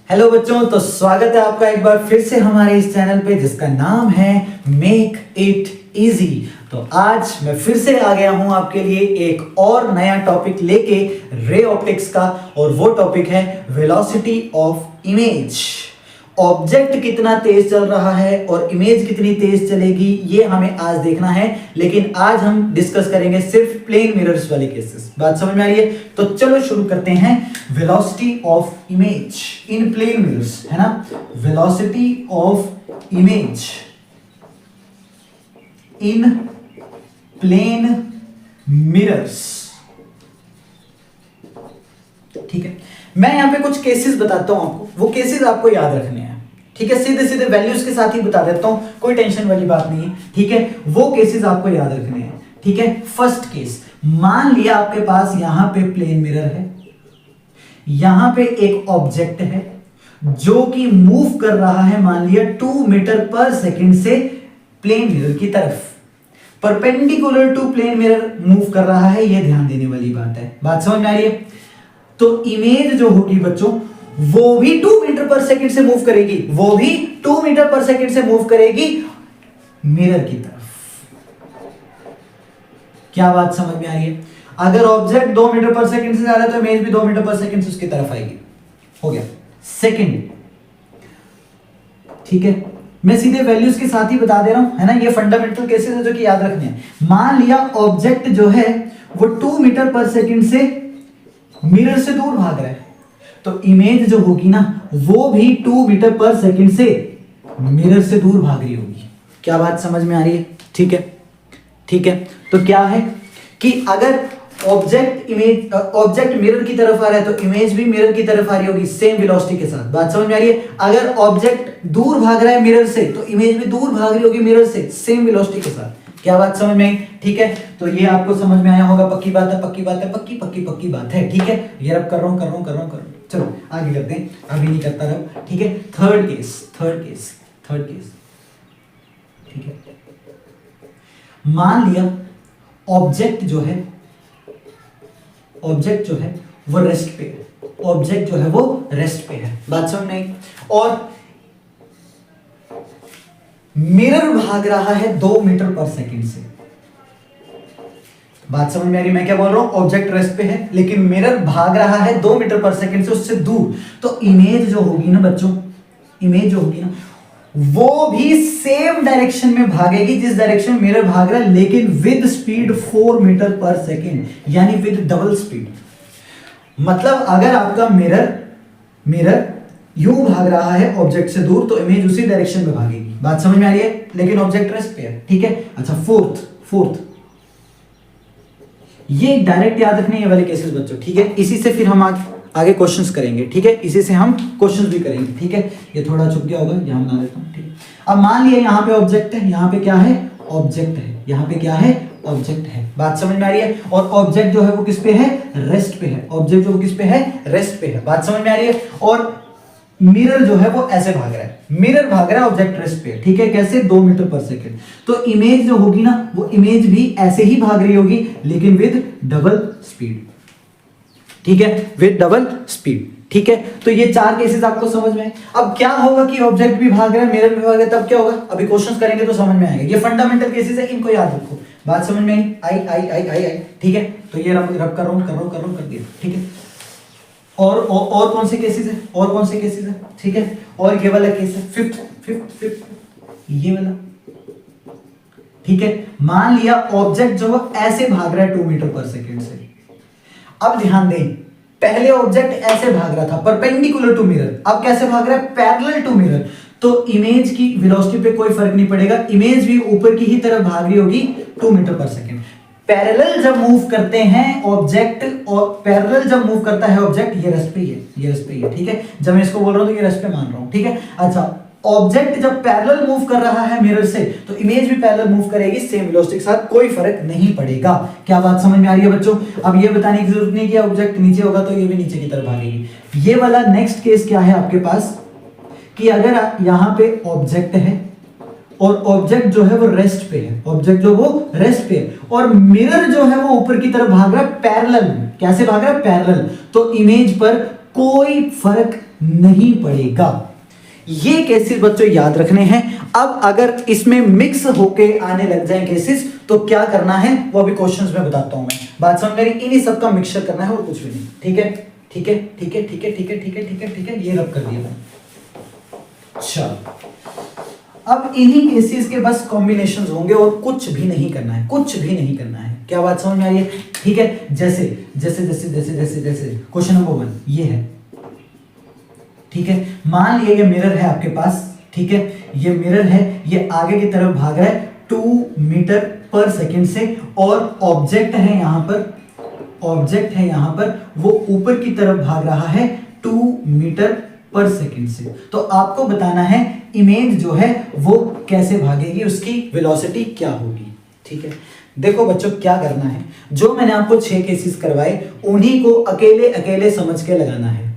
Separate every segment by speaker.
Speaker 1: Hello बच्चों, तो स्वागत है आपका एक बार फिर से हमारे इस चैनल पे जिसका नाम है मेक इट इजी। तो आज मैं फिर से आ गया हूं आपके लिए एक और नया टॉपिक लेके रे ऑप्टिक्स का, और वो टॉपिक है वेलोसिटी ऑफ इमेज। ऑब्जेक्ट कितना तेज चल रहा है और इमेज कितनी तेज चलेगी ये हमें आज देखना है, लेकिन आज हम डिस्कस करेंगे सिर्फ प्लेन मिरर्स वाले केसेस। बात समझ में आ रही है? तो चलो शुरू करते हैं। Velocity of image in plane mirrors, है ना? Velocity of image in plane mirrors. ठीक है, मैं यहां पे कुछ केसेस बताता हूं आपको, वो केसेस आपको याद रखने हैं। ठीक है, सीधे सीधे वैल्यूज के साथ ही बता देता हूं, कोई टेंशन वाली बात नहीं है। ठीक है, वो केसेस आपको याद रखने हैं। ठीक है, फर्स्ट केस, मान लिया आपके पास यहां पे प्लेन मिरर है, यहां पे एक ऑब्जेक्ट है जो कि मूव कर रहा है, मान लिया 2 मीटर पर सेकेंड से प्लेन मिरर की तरफ, perpendicular to plane mirror move कर रहा है। यह ध्यान देने वाली बात है। बात समझ में आ रही है? तो इमेज जो होगी बच्चों, वो भी 2 मीटर पर सेकंड से मूव करेगी, वो भी 2 मीटर पर सेकंड से मूव करेगी मिरर की तरफ। क्या बात समझ में आ रही है? अगर ऑब्जेक्ट 2 मीटर पर सेकंड से जा रहा है तो इमेज भी 2 मीटर पर सेकंड से उसकी तरफ आएगी। हो गया सेकंड। ठीक है, मैं सीधे वैल्यूज के साथ ही बता दे रहा हूं, है ना? ये फंडामेंटल केसेस है जो कि याद रखने हैं। मान लिया ऑब्जेक्ट जो है वो 2 मीटर पर सेकंड से मिरर से दूर भाग रहा है, तो इमेज जो होगी ना वो भी 2 मीटर पर सेकंड से मिरर से दूर भाग रही होगी। क्या बात समझ में आ रही है? ठीक है, ठीक है। तो क्या है कि अगर ऑब्जेक्ट मिरर की तरफ आ रहा है तो इमेज भी मिरर की तरफ आ रही होगी सेम वेलोसिटी के साथ। बात समझ में आ रही है? अगर ऑब्जेक्ट दूर भाग रहा है मिरर से तो इमेज भी दूर भाग रही होगी मिरर से सेम वेलोसिटी के साथ। क्या बात समझ में आई? ठीक है, तो ये आपको समझ में आया होगा। पक्की बात है, पक्की बात है, पक्की पक्की पक्की बात है। ठीक है, ये अब कर रहा हूं। चलो आगे करते हैं, अभी नहीं करता रहो। ठीक है, थर्ड केस। ठीक है, मान लिया ऑब्जेक्ट जो है वो रेस्ट पे है। बात समझ में आई? और मिरर भाग रहा है 2 मीटर पर सेकंड से। बात समझ में आ रही? मैं क्या बोल रहा हूं? ऑब्जेक्ट रेस्ट पे है लेकिन मिरर भाग रहा है 2 मीटर पर सेकंड से उससे दूर। तो इमेज जो होगी ना बच्चों, वो भी सेम डायरेक्शन में भागेगी जिस डायरेक्शन में मिरर भाग रहा है, लेकिन विद स्पीड 4 मीटर पर सेकंड, यानी विद डबल स्पीड। मतलब अगर आपका मिरर यूं भाग रहा है ऑब्जेक्ट से दूर तो इमेज उसी डायरेक्शन में भागेगी। बात समझ में आ रही है? लेकिन ऑब्जेक्ट रेस्ट पे है। ठीक है, अच्छा फोर्थ ये डायरेक्ट याद रखने ये वाले केसेस बच्चों। ठीक है, इसी से फिर हम आगे क्वेश्चंस करेंगे। ठीक है, इसी से हम क्वेश्चंस भी करेंगे। ठीक है, ये थोड़ा छुप गया होगा, यहां बना देता हूं। ठीक है, अब मान लिया यहां पे ऑब्जेक्ट है, यहां पे क्या है? ऑब्जेक्ट है, यहां पे क्या है? ऑब्जेक्ट है। बात समझ में आ रही है? और ऑब्जेक्ट जो है वो किस पे है? रेस्ट पे है। ऑब्जेक्ट जो किस पे है? रेस्ट पे है। बात समझ में आ रही है? और मिरर जो है वो ऐसे भाग रहा है, ऑब्जेक्ट रेस्ट पे। ठीक है, कैसे? 2 मीटर पर सेकंड। तो इमेज जो होगी ना वो इमेज भी ऐसे ही भाग रही होगी लेकिन विद डबल स्पीड। ठीक है, विद डबल स्पीड। ठीक है, तो ये 4 केसेस आपको समझ में आए। अब क्या होगा कि ऑब्जेक्ट भी भाग रहा है, मिरर भी भाग रहा है, तब क्या होगा? अभी क्वेश्चंस करेंगे तो समझ में आएगा। ये फंडामेंटल केसेस है, इनको याद रखो। बात समझ में आई? ठीक है, तो ये रब कर रहा हूं, कर दिया। ठीक है, और कौन से केसेस है? ठीक है, और ये वाला केस है फिफ्थ ये वाला। ठीक है, मान लिया ऑब्जेक्ट जो ऐसे भाग रहा है 2 मीटर पर सेकंड से। अब ध्यान दें, पहले ऑब्जेक्ट ऐसे भाग रहा था परपेंडिकुलर टू मिरर, अब कैसे भाग रहा है? Parallel to mirror. तो इमेज की वेलोसिटी पे कोई फर्क नहीं पड़ेगा, इमेज भी ऊपर की ही तरफ भाग रही होगी 2 मीटर पर सेकंड। पैरेलल जब मूव करते हैं ऑब्जेक्ट, और पैरेलल जब मूव करता है ऑब्जेक्ट, ये रेस्ट पे ही है। ठीक है, जब मैं इसको बोल रहा हूं तो ये रेस्ट पे मान रहा हूं। ठीक है, अच्छा, ऑब्जेक्ट जब पैरेलल मूव कर रहा है मिरर से तो इमेज भी पैरेलल मूव करेगी सेम वेलोसिटी के साथ, कोई फर्क नहीं पड़ेगा। क्या बात समझ में आ रही है बच्चों? अब ये बताने की जरूरत नहीं कि ऑब्जेक्ट नीचे होगा तो ये भी नीचे की तरफ भागेगी। ये वाला नेक्स्ट केस क्या है आपके पास कि अगर यहां पे ऑब्जेक्ट है और ऑब्जेक्ट जो है वो रेस्ट पे है, और मिरर जो है वो ऊपर की तरफ भाग रहा है पैरेलल। कैसे भाग रहा है? पैरेलल। तो इमेज पर कोई फर्क नहीं पड़ेगा। ये केसेस बच्चों याद रखने हैं। अब अगर इसमें मिक्स होके आने लग जाए केसेस तो क्या करना है वो अभी क्वेश्चंस में बताता हूं मैं। बात समझ मेरी, इन्हीं सबका मिक्सचर करना है और कुछ भी नहीं। ठीक है ठीक है ठीक है ठीक है ठीक है ठीक है ठीक है ठीक है, ये रब कर दिया मैंने। चलो अब इन्हीं केसेस के बस कॉम्बिनेशंस होंगे और कुछ भी नहीं करना है, कुछ भी नहीं करना है। क्या बात समझ में आ रही है? ठीक है, जैसे जैसे जैसे जैसे जैसे जैसे क्वेश्चन नंबर 1 ये है। ठीक है, मान लिया ये मिरर है आपके पास। ठीक है, ये मिरर है, ये आगे की तरफ भाग रहा है 2 मीटर पर सेकेंड से, और ऑब्जेक्ट है यहां पर, ऑब्जेक्ट है यहां पर, वो ऊपर की तरफ भाग रहा है 2 मीटर पर सेकेंड से। तो आपको बताना है इमेज जो है वो कैसे भागेगी, उसकी वेलोसिटी क्या होगी। ठीक है, देखो बच्चों क्या करना है, जो मैंने आपको 6 केसेस करवाए उन्हीं को अकेले अकेले समझ के लगाना है।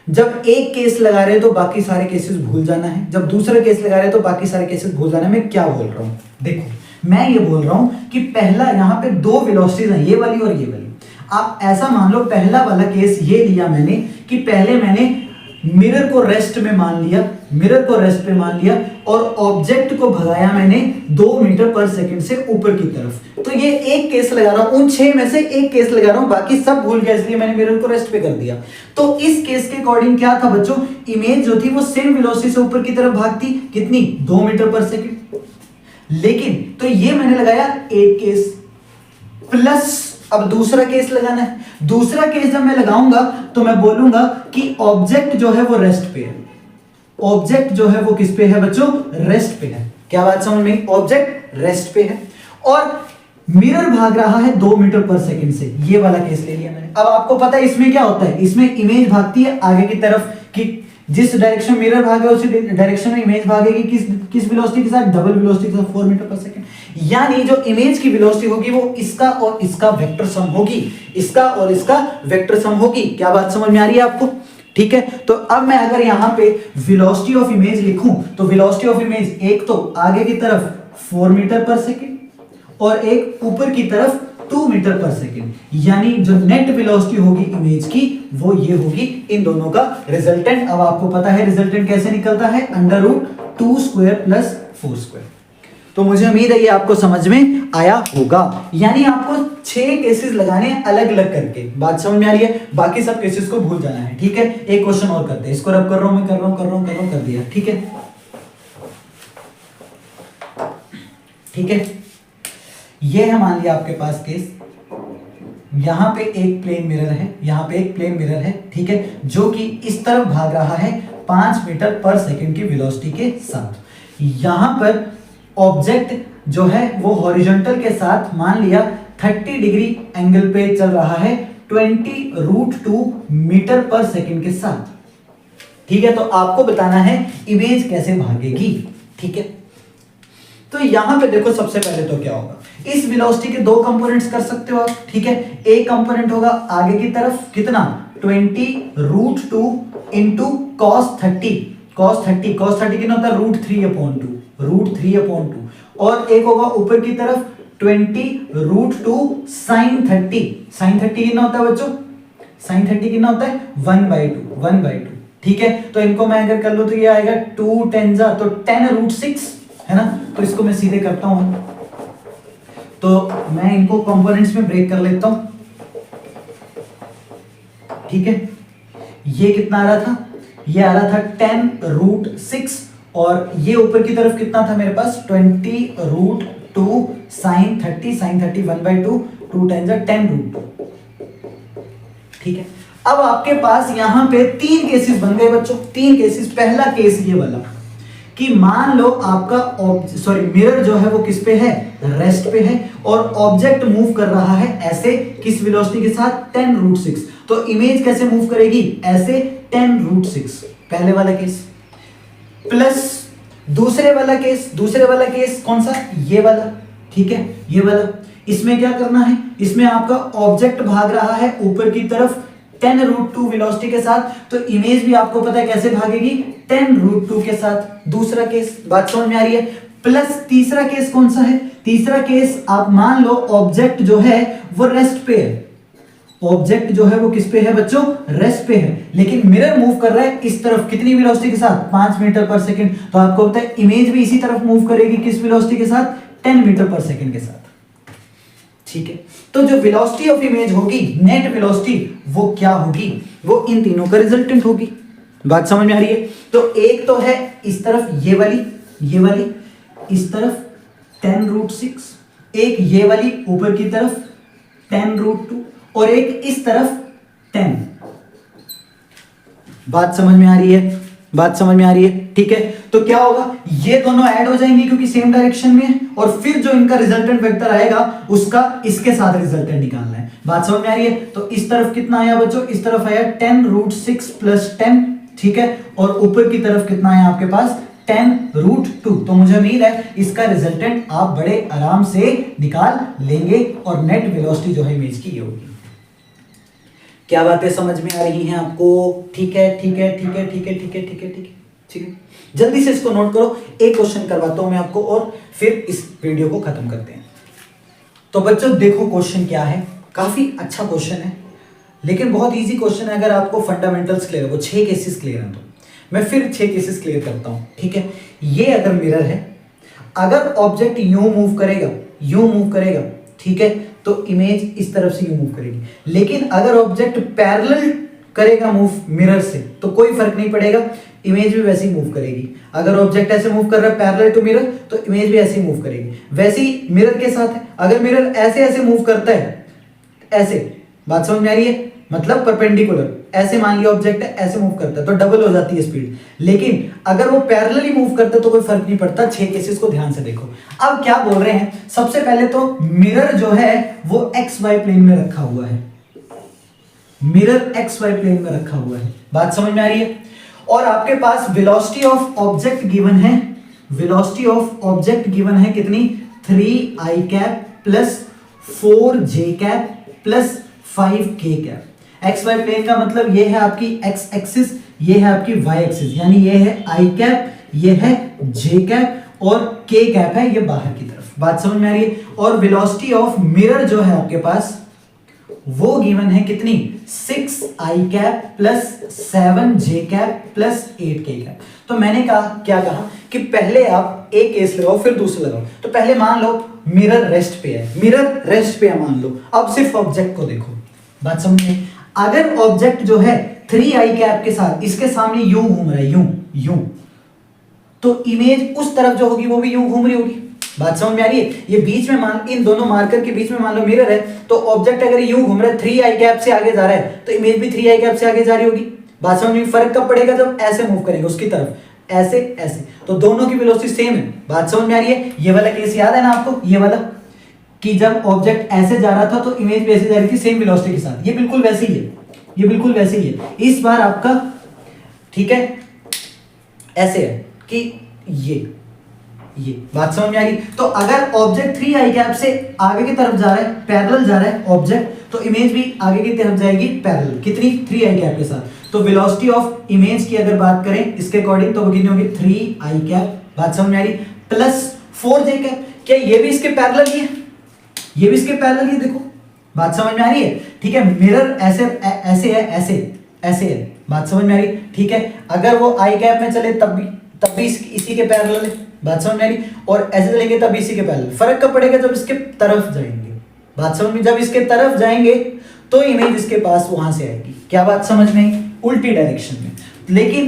Speaker 1: जब एक केस लगा रहे हैं तो बाकी सारे केसेस भूल जाना है, जब दूसरा केस लगा रहे हैं तो बाकी सारे केसेस भूल जाना है। मैं क्या बोल रहा हूं, देखो मैं ये बोल रहा हूं कि पहला यहां पे 2 वेलोसिटीज हैं, ये वाली और ये वाली। आप ऐसा मान लो पहला वाला केस ये लिया मैंने कि पहले मैंने मिरर को रेस्ट में मान लिया, मिरर को रेस्ट पे मान लिया, और ऑब्जेक्ट को भगाया मैंने 2 मीटर पर सेकंड से ऊपर की तरफ। तो ये एक केस लगा रहा हूं, उन 6 में से एक केस लगा रहा हूं, बाकी सब भूल गया इसलिए मैंने मिरर को रेस्ट पे कर दिया। तो इस केस के अकॉर्डिंग क्या था बच्चों, इमेज जो थी वो सेम वेलोसिटी से ऊपर की तरफ भागती, कितनी 2 मीटर पर सेकंड। लेकिन तो ये मैंने लगाया एक केस, प्लस अब दूसरा केस लगाना है। दूसरा केस जब मैं लगाऊंगा तो मैं बोलूंगा कि ऑब्जेक्ट जो है वो रेस्ट पे है, ऑब्जेक्ट जो है वो किस पे है बच्चों, रेस्ट पे है। क्या बात समझ में, ऑब्जेक्ट रेस्ट पे है और मिरर भाग रहा है 2 मीटर पर सेकंड से। ये वाला केस ले लिया मैंने। अब आपको पता है इसमें क्या होता है, इसमें इमेज भागती है आगे की तरफ, कि जिस डायरेक्शन मिरर भागे उसी डायरेक्शन में इमेज भागेगी, किस वेलोसिटी के साथ, डबल वेलोसिटी के साथ 4 मीटर पर सेकंड। यानी जो इमेज की वेलोसिटी होगी वो इसका और इसका वेक्टर सम होगी, इसका और इसका वेक्टर सम होगी। क्या बात समझ में आ रही है आपको? ठीक है, तो अब मैं अगर यहां पे वेलोसिटी ऑफ इमेज लिखूं तो वेलोसिटी ऑफ इमेज एक तो आगे की तरफ 4 मीटर पर सेकंड और एक ऊपर की तरफ 2 मीटर पर सेकंड, यानी जो नेट वेलोसिटी होगी इमेज की वो ये होगी, इन दोनों का रिजल्टेंट। अब आपको पता है रिजल्टेंट कैसे निकलता है, √2² + 4²। तो मुझे उम्मीद है ये आपको समझ में आया होगा। यानी आपको 6 केसेस लगाने अलग अलग करके। बात समझ में आ रही है? बाकी सब केसेस को भूल जाना है। ठीक है, एक क्वेश्चन और करते हैं, इसको रब कर रहा हूं मैं, कर रहा हूं कर दिया। ठीक है ठीक है, ये है मान लिया आपके पास केस, यहां पे एक प्लेन मिरर है, यहां पे एक प्लेन मिरर है। ठीक है, जो कि इस तरफ भाग रहा है 5 मीटर पर सेकंड की वेलोसिटी के साथ। यहां पर ऑब्जेक्ट जो है वो हॉरिजॉन्टल के साथ मान लिया 30 डिग्री एंगल पे चल रहा है 20√2 मीटर पर सेकंड के साथ। ठीक है, तो आपको बताना है इमेज कैसे भागेगी। ठीक है, तो यहां पे देखो सबसे पहले तो क्या होगा, इस वेलोसिटी के 2 कंपोनेंट्स कर सकते हो आप। ठीक है, एक कंपोनेंट होगा आगे की तरफ कितना 20√2 इंटू cos 30 कितना होता है √3/2 और एक होगा ऊपर की तरफ 20√2 sin 30 कितना होता है बच्चों, sin 30 कितना होता है 1/2। ठीक है, तो इनको मैं अगर कर लूं तो ये आएगा 2 10 जा तो 10√6 है ना। तो इसको मैं सीधे करता हूं, तो मैं इनको कंपोनेंट्स में ब्रेक कर लेता हूं। ठीक है, ये कितना आ रहा था, ये आ रहा था 10√6 और ये ऊपर की तरफ कितना था मेरे पास 20√2 sin 30 1/2 2 10 जा 10√2। ठीक है, अब आपके पास यहां पे 3 केसेस बन गए बच्चों, 3 केसेस। पहला केस ये वाला कि मान लो आपका मिरर जो है वो किस पे है, रेस्ट पे है, और ऑब्जेक्ट मूव कर रहा है ऐसे किस वेलोसिटी के साथ 10√6। तो इमेज कैसे मूव करेगी, ऐसे 10√6, पहले वाला केस। प्लस दूसरे वाला केस कौन सा, ये वाला। ठीक है, ये वाला, इसमें क्या करना है, इसमें आपका ऑब्जेक्ट भाग रहा है ऊपर की तरफ 10√2 वेलोसिटी के साथ, तो इमेज भी आपको पता है कैसे भागेगी 10√2 के साथ। दूसरा केस, बात समझ में आ रही है? प्लस तीसरा केस कौन सा है, तीसरा केस आप मान लो ऑब्जेक्ट जो है वो रेस्ट पे है, ऑब्जेक्ट जो है वो किस पे है बच्चों, रेस्ट पे है, लेकिन मिरर मूव कर रहा है इस तरफ कितनी वेलोसिटी के साथ, 5 मीटर पर सेकंड। तो आपको पता है इमेज भी इसी तरफ मूव करेगी, किस वेलोसिटी के साथ, 10 मीटर पर सेकंड के साथ। ठीक है, तो जो वेलोसिटी ऑफ इमेज होगी, नेट वेलोसिटी, वो क्या होगी, वो इन तीनों का रिजल्टेंट होगी। बात समझ में आ रही है? तो एक तो है इस तरफ ये वाली इस तरफ 10√6, एक ये वाली ऊपर की तरफ 10√2 और एक इस तरफ 10। बात समझ में आ रही है? बात समझ में आ रही है? ठीक है, तो क्या होगा, ये दोनों ऐड हो जाएंगे क्योंकि सेम डायरेक्शन में है, और फिर जो इनका रिजल्टेंट वेक्टर आएगा उसका इसके साथ रिजल्टेंट निकालना है। बात समझ में आ रही है? तो इस तरफ कितना आया बच्चों, इस तरफ आया 10√6 + 10, ठीक है, और ऊपर की तरफ कितना आया आपके पास, 10√2। तो मुझे उम्मीद है इसका रिजल्टेंट आप बड़े आराम से निकाल लेंगे और नेट वेलोसिटी जो है इमेज की ये होगी। क्या बातें समझ में आ रही हैं आपको? ठीक है, ठीक है, ठीक है, ठीक है, ठीक है, ठीक है, ठीक है, ठीक है, जल्दी से इसको नोट करो। एक क्वेश्चन करवाता हूं मैं आपको और फिर इस वीडियो को खत्म करते हैं। तो बच्चों देखो क्वेश्चन क्या है, काफी अच्छा क्वेश्चन है, लेकिन बहुत इजी क्वेश्चन है अगर आपको फंडामेंटल्स क्लियर है, वो 6 केसेस क्लियर हैं। तो मैं फिर 6 केसेस क्लियर करता हूं। ठीक है, ये अगर मिरर है, अगर ऑब्जेक्ट यूं मूव करेगा, ठीक है, तो इमेज इस तरफ से यूं मूव करेगी, लेकिन अगर ऑब्जेक्ट पैरेलल करेगा मूव मिरर से तो कोई फर्क नहीं पड़ेगा, इमेज भी वैसे ही मूव करेगी। अगर ऑब्जेक्ट ऐसे मूव कर रहा है पैरेलल टू मिरर तो इमेज भी ऐसे ही मूव करेगी। वैसे ही मिरर के साथ है, अगर मिरर ऐसे मूव करता है, ऐसे, बात समझ में आ रही है, मतलब परपेंडिकुलर, ऐसे मान लिया ऑब्जेक्ट है ऐसे मूव करता है तो डबल हो जाती है स्पीड, लेकिन अगर वो पैरेलली मूव करता है तो कोई फर्क नहीं पड़ता। 6 केसेस को ध्यान से देखो। अब क्या बोल रहे हैं, सबसे पहले तो मिरर जो है वो XY प्लेन में रखा हुआ है, मिरर XY प्लेन में रखा हुआ है, बात समझ में आ रही है, और आपके पास वेलोसिटी ऑफ ऑब्जेक्ट गिवन है, वेलोसिटी ऑफ ऑब्जेक्ट गिवन है कितनी, 3i cap plus 4j cap plus 5k cap. XY plane का मतलब ये है आपकी x एक्सिस, ये है आपकी y एक्सिस, यानी ये है i कैप, ये है j कैप और k कैप है ये बाहर की तरफ। बात समझ में आ रही है? और वेलोसिटी ऑफ मिरर जो है आपके पास वो गिवन है कितनी, 6i cap plus 7j cap plus 8k cap. तो मैंने कहा, क्या कहा कि पहले आप एक केस लगाओ फिर दूसरा लगाओ। तो पहले मान लो मिरर रेस्ट पे है, मिरर रेस्ट पे है मान लो। अब सिर्फ ऑब्जेक्ट को देखो, बात समझ में, अगर ऑब्जेक्ट जो है 3i कैप के साथ इसके सामने यूं घूम रहा है, यूं, तो इमेज उस तरफ जो होगी वो भी यूं घूम रही होगी। बात समझ में आ रही है? ये बीच में मान, इन दोनों मार्कर के बीच में मान लो मिरर है, तो ऑब्जेक्ट अगर यूं घूम रहा है 3i कैप से आगे जा रहा है तो इमेज भी 3i कैप से आगे जा रही होगी। बात समझ में? फर्क कब पड़ेगा, जब ऐसे मूव करेंगे उसकी तरफ, ऐसे ऐसे, तो दोनों की वेलोसिटी सेम है। बात समझ में आ रही है? ये वाला केस याद है ना आपको, ये वाला, कि जब ऑब्जेक्ट ऐसे जा रहा था तो इमेज भी ऐसे जा रही थी सेम वेलोसिटी के साथ। ये बिल्कुल वैसे ही है, ये बिल्कुल वैसे ही है। इस बार आपका, ठीक है, ऐसे है कि ये बात समझ में आ गई। तो अगर ऑब्जेक्ट 3i कैप से आगे की तरफ जा रहा है, पैरेलल जा रहा है ऑब्जेक्ट, तो इमेज भी आगे की तरफ जाएगी पैरेलल, कितनी, 3i कैप के साथ। तो वेलोसिटी ऑफ इमेज की अगर बात करें इसके अकॉर्डिंग तो वो कितनी होगी, 3i कैप, बात समझ में आ रही, प्लस 4j कैप। क्या ये भी इसके पैरेलल ही है, ये भी इसके पैरेलल ही, देखो बात समझ में आ रही है? ठीक है, मिरर ऐसे ऐसे है, ऐसे है, बात समझ में आ रही? ठीक है, अगर वो i कैप में चले तब भी इसी के पैरेलल है, बात समझ में आ रही? और ऐसे चलेंगे तब इसी के पैरेलल। फर्क कब पड़ेगा, जब इसके तरफ जाएंगे, बात समझ में? जब इसके तरफ जाएंगे तो इमेज इसके पास वहां से आएगी। क्या बात समझ में आई? उल्टी डायरेक्शन में। लेकिन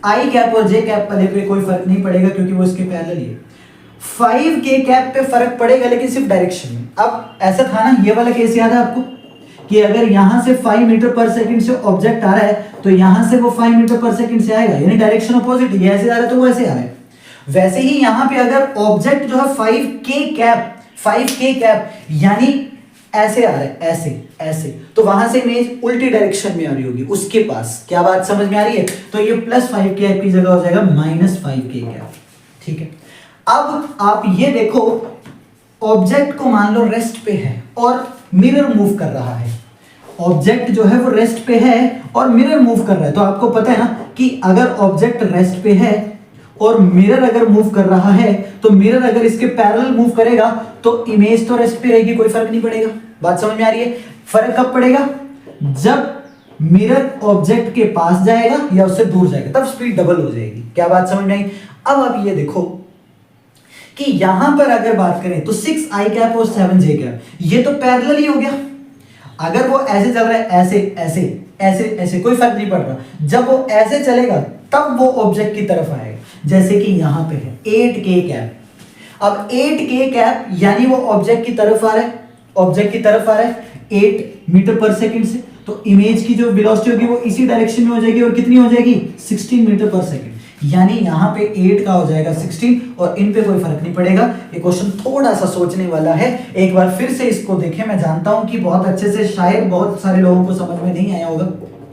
Speaker 1: i कैप और j कैप वाले पे कोई फर्क नहीं पड़ेगा क्योंकि वो इसके पैरेलल ही है। 5k कैप पे फर्क पड़ेगा लेकिन सिर्फ डायरेक्शन में। अब ऐसा था ना, ये वाला केस याद है आपको कि अगर यहां से 5 मीटर पर सेकंड से ऑब्जेक्ट आ रहा है तो यहां से वो 5 मीटर पर सेकंड से आएगा, यानी डायरेक्शन अपोजिट, ये ऐसे आ रहा है तो वो ऐसे आ रहा है। वैसे ही यहां पे अगर ऑब्जेक्ट जो है 5k कैप यानी ऐसे आ रहा है, ऐसे, तो वहां से इमेज उल्टी डायरेक्शन में आ रही होगी उसके पास। क्या बात समझ में आ रही है? तो ये प्लस 5k कैप की जगह हो जाएगा माइनस 5k कैप। ठीक है, अब आप ये देखो, ऑब्जेक्ट को मान लो रेस्ट पे है और मिरर मूव कर रहा है। ऑब्जेक्ट जो है वो रेस्ट पे है और मिरर मूव कर रहा है। तो आपको पता है ना कि अगर ऑब्जेक्ट रेस्ट पे है और मिरर अगर मूव कर रहा है तो मिरर अगर इसके पैरेलल मूव करेगा तो इमेज तो रेस्ट पे रहेगी, कोई फर्क नहीं पड़ेगा। बात समझ में आ रही है? फर्क कब पड़ेगा? जब मिरर ऑब्जेक्ट के पास जाएगा या उससे दूर जाएगा तब स्पीड डबल हो जाएगी। क्या बात समझ में आई? अब आप ये देखो कि यहां पर अगर बात करें तो 6i कैप और 7j कैप ये तो पैरेलल ही हो गया। अगर वो ऐसे चल रहा है, ऐसे ऐसे ऐसे ऐसे, कोई फर्क नहीं पड़ रहा। जब वो ऐसे चलेगा तब वो ऑब्जेक्ट की तरफ आएगा। जैसे कि यहां पे है 8k कैप। अब 8k कैप यानी वो ऑब्जेक्ट की तरफ आ रहा है, ऑब्जेक्ट की तरफ आ रहा है 8 मीटर पर सेकंड से, तो इमेज की जो वेलोसिटी होगी वो इसी डायरेक्शन में हो जाएगी। और कितनी हो जाएगी? 16 मीटर पर सेकंड। यानी यहां पे 8 का हो जाएगा 16 और इन पे कोई फर्क नहीं पड़ेगा। ये क्वेश्चन थोड़ा सा सोचने वाला है, एक बार फिर से इसको देखें। मैं जानता हूं कि बहुत अच्छे से शायद बहुत सारे लोगों को समझ में नहीं आया होगा,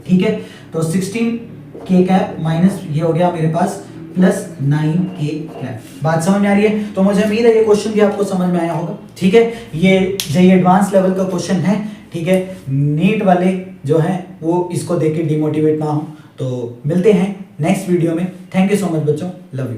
Speaker 1: ठीक है। तो 16k कैप माइनस ये हो गया मेरे पास प्लस 9k कैप। बात समझ में आ रही है? तो मुझे उम्मीद है ये क्वेश्चन भी आपको समझ में आया होगा, ठीक है। ये जेईई एडवांस लेवल का क्वेश्चन है, ठीक है। नीट वाले जो हैं वो इसको देख के डिमोटिवेट ना हो। तो मिलते हैं नेक्स्ट वीडियो में। थैंक यू सो मच बच्चों, लव यू।